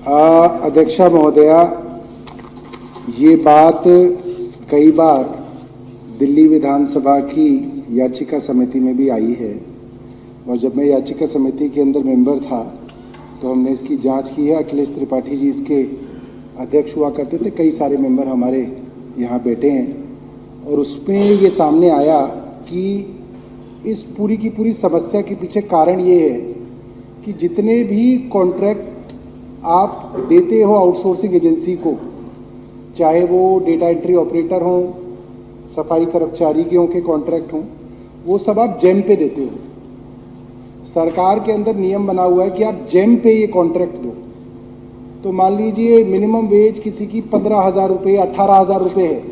अध्यक्षा महोदया, ये बात कई बार दिल्ली विधानसभा की याचिका समिति में भी आई है और जब मैं याचिका समिति के अंदर मेंबर था तो हमने इसकी जांच की है। अखिलेश त्रिपाठी जी इसके अध्यक्ष हुआ करते थे, कई सारे मेंबर हमारे यहाँ बैठे हैं और उसमें ये सामने आया कि इस पूरी की पूरी समस्या के पीछे कारण ये है कि जितने भी कॉन्ट्रैक्ट आप देते हो आउटसोर्सिंग एजेंसी को, चाहे वो डेटा एंट्री ऑपरेटर हों, सफाई कर्मचारियों के कॉन्ट्रैक्ट हों, वो सब आप जेम पे देते हो। सरकार के अंदर नियम बना हुआ है कि आप जेम पे ये कॉन्ट्रैक्ट दो। तो मान लीजिए मिनिमम वेज किसी की 15,000 रुपये 18,000 रुपये है,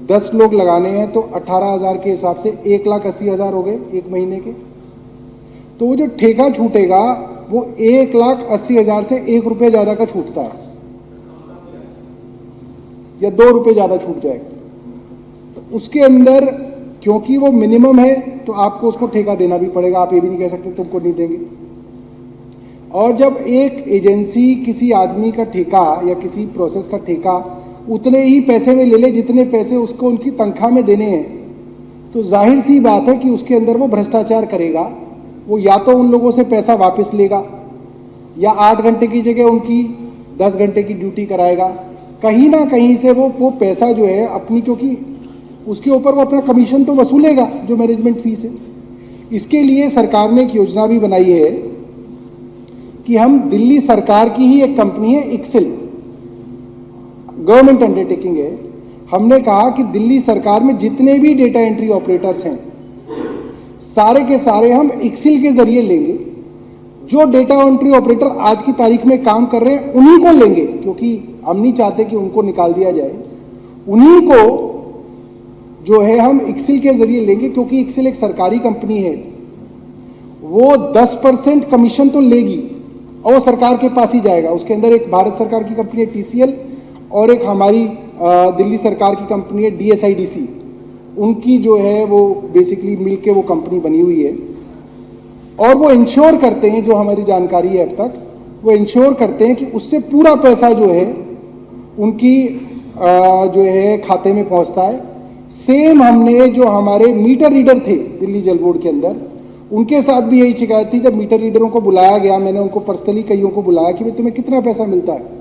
10 लोग लगाने हैं तो 18,000 के हिसाब से 1,80,000 हो गए एक महीने के। तो वो जो ठेका छूटेगा वो 1,80,000 से 1 रुपये ज़्यादा का छूटता है या 2 रुपये ज़्यादा छूट जाएगा। तो उसके अंदर क्योंकि वो मिनिमम है तो आपको उसको ठेका देना भी पड़ेगा। आप ये भी नहीं कह सकते तुमको नहीं देंगे। और जब एक एजेंसी किसी आदमी का ठेका या किसी प्रोसेस का ठेका उतने ही पैसे में ले ले जितने पैसे उसको उनकी तनख्वाह में देने हैं, तो जाहिर सी बात है कि उसके अंदर वो भ्रष्टाचार करेगा। वो या तो उन लोगों से पैसा वापस लेगा या 8 घंटे की जगह उनकी 10 घंटे की ड्यूटी कराएगा। कहीं ना कहीं से वो पैसा जो है अपनी, क्योंकि उसके ऊपर वो अपना कमीशन तो वसूलेगा जो मैनेजमेंट फीस है। इसके लिए सरकार ने एक योजना भी बनाई है कि हम दिल्ली सरकार की ही एक कंपनी है एक्सेल, गवर्नमेंट अंडरटेकिंग है। हमने कहा कि दिल्ली सरकार में जितने भी डेटा एंट्री ऑपरेटर्स हैं सारे के सारे हम एक्सेल के जरिए लेंगे। जो डेटा एंट्री ऑपरेटर आज की तारीख में काम कर रहे हैं उन्हीं को लेंगे, क्योंकि हम नहीं चाहते कि उनको निकाल दिया जाए। उन्हीं को जो है हम एक्सेल के जरिए लेंगे, क्योंकि एक्सेल एक सरकारी कंपनी है। वो 10% कमीशन तो लेगी और वो सरकार के पास ही जाएगा। उसके अंदर एक भारत सरकार की कंपनी है TCL और एक हमारी दिल्ली सरकार की कंपनी है DSIDC। उनकी जो है वो बेसिकली मिलके वो कंपनी बनी हुई है और वो इंश्योर करते हैं, जो हमारी जानकारी है अब तक, वो इंश्योर करते हैं कि उससे पूरा पैसा जो है उनकी जो है खाते में पहुंचता है। सेम हमने जो हमारे मीटर रीडर थे दिल्ली जल बोर्ड के अंदर, उनके साथ भी यही शिकायत थी। जब मीटर रीडरों को बुलाया गया, मैंने उनको पर्सनली कईयों को बुलाया कि भाई तुम्हें कितना पैसा मिलता है,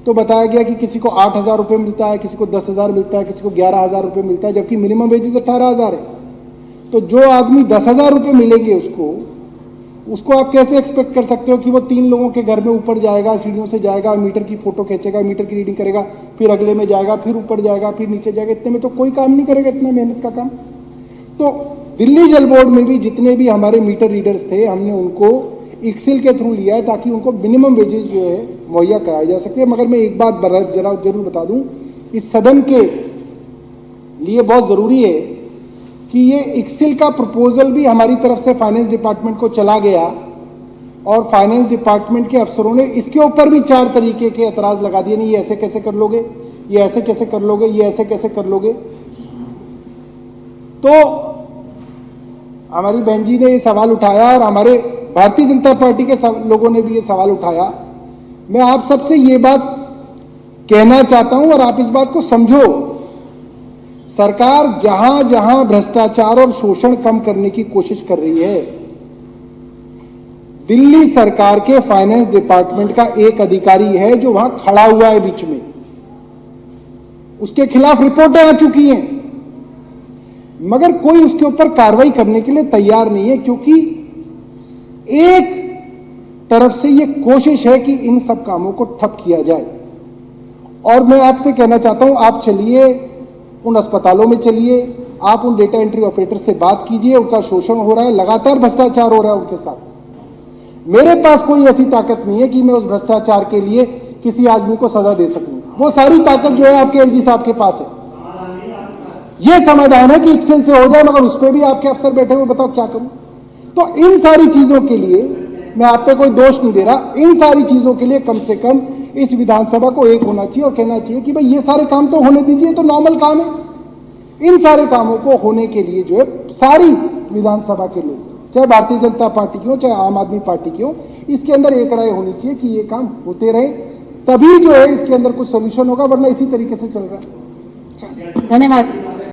तो बताया गया कि किसी को 8,000 रुपये मिलता है, किसी को 10,000 मिलता है, किसी को 11,000 रुपये मिलता है, जबकि मिनिमम वेजेस 18,000 है। तो जो आदमी 10,000 रुपये मिलेंगे उसको आप कैसे एक्सपेक्ट कर सकते हो कि वो 3 लोगों के घर में ऊपर जाएगा, सीढ़ियों से जाएगा, मीटर की फोटो खींचेगा, मीटर की रीडिंग करेगा, फिर अगले में जाएगा, फिर ऊपर जाएगा, फिर नीचे जाएगा। इतने में तो कोई काम नहीं करेगा, इतना मेहनत का काम। तो दिल्ली जल बोर्ड में भी जितने भी हमारे मीटर रीडर्स थे, हमने उनको एक्सेल के थ्रू लिया है ताकि उनको मिनिमम वेजेस जो है मुहैया कराई जा सके। मगर मैं एक बात जरूर बता दूं, इस सदन के लिए बहुत ज़रूरी है कि ये एक्सेल का प्रपोजल भी हमारी तरफ से फाइनेंस डिपार्टमेंट को चला गया और फाइनेंस डिपार्टमेंट के अफसरों ने इसके ऊपर भी 4 तरीके के एतराज़ लगा दिए। नहीं, ये ऐसे कैसे कर लोगे, ये ऐसे कैसे कर लोगे, ये ऐसे कैसे कर लोगे। तो हमारी बहन जी ने ये सवाल उठाया और हमारे भारतीय जनता पार्टी के लोगों ने भी ये सवाल उठाया। मैं आप सबसे ये बात कहना चाहता हूं और आप इस बात को समझो, सरकार जहां जहां भ्रष्टाचार और शोषण कम करने की कोशिश कर रही है, दिल्ली सरकार के फाइनेंस डिपार्टमेंट का एक अधिकारी है जो वहां खड़ा हुआ है बीच में, उसके खिलाफ रिपोर्टें आ चुकी हैं, मगर कोई उसके ऊपर कार्रवाई करने के लिए तैयार नहीं है। क्योंकि एक तरफ से ये कोशिश है कि इन सब कामों को ठप किया जाए। और मैं आपसे कहना चाहता हूं, आप चलिए उन अस्पतालों में, चलिए आप उन डेटा एंट्री ऑपरेटर से बात कीजिए। उनका शोषण हो रहा है, लगातार भ्रष्टाचार हो रहा है उनके साथ। मेरे पास कोई ऐसी ताकत नहीं है कि मैं उस भ्रष्टाचार के लिए किसी आदमी को सजा दे सकूं। वो सारी ताकत जो है आपके LG साहब के पास है। ये समाधान है कि एक्सेल से हो जाए, मगर उस पर भी आपके अफसर बैठे हुए, बताओ क्या करूं। तो इन सारी चीजों के लिए मैं आप पे कोई दोष नहीं दे रहा, इन सारी चीजों के लिए कम से कम इस विधानसभा को एक होना चाहिए और कहना चाहिए कि भाई ये सारे काम तो होने दीजिए, तो नॉर्मल काम है। इन सारे कामों को होने के लिए जो है सारी विधानसभा के लोग, चाहे भारतीय जनता पार्टी की हो, चाहे आम आदमी पार्टी की हो, इसके अंदर एक राय होनी चाहिए कि ये काम होते रहे, तभी जो है इसके अंदर कुछ सोल्यूशन होगा, वरना इसी तरीके से चल रहा है। धन्यवाद।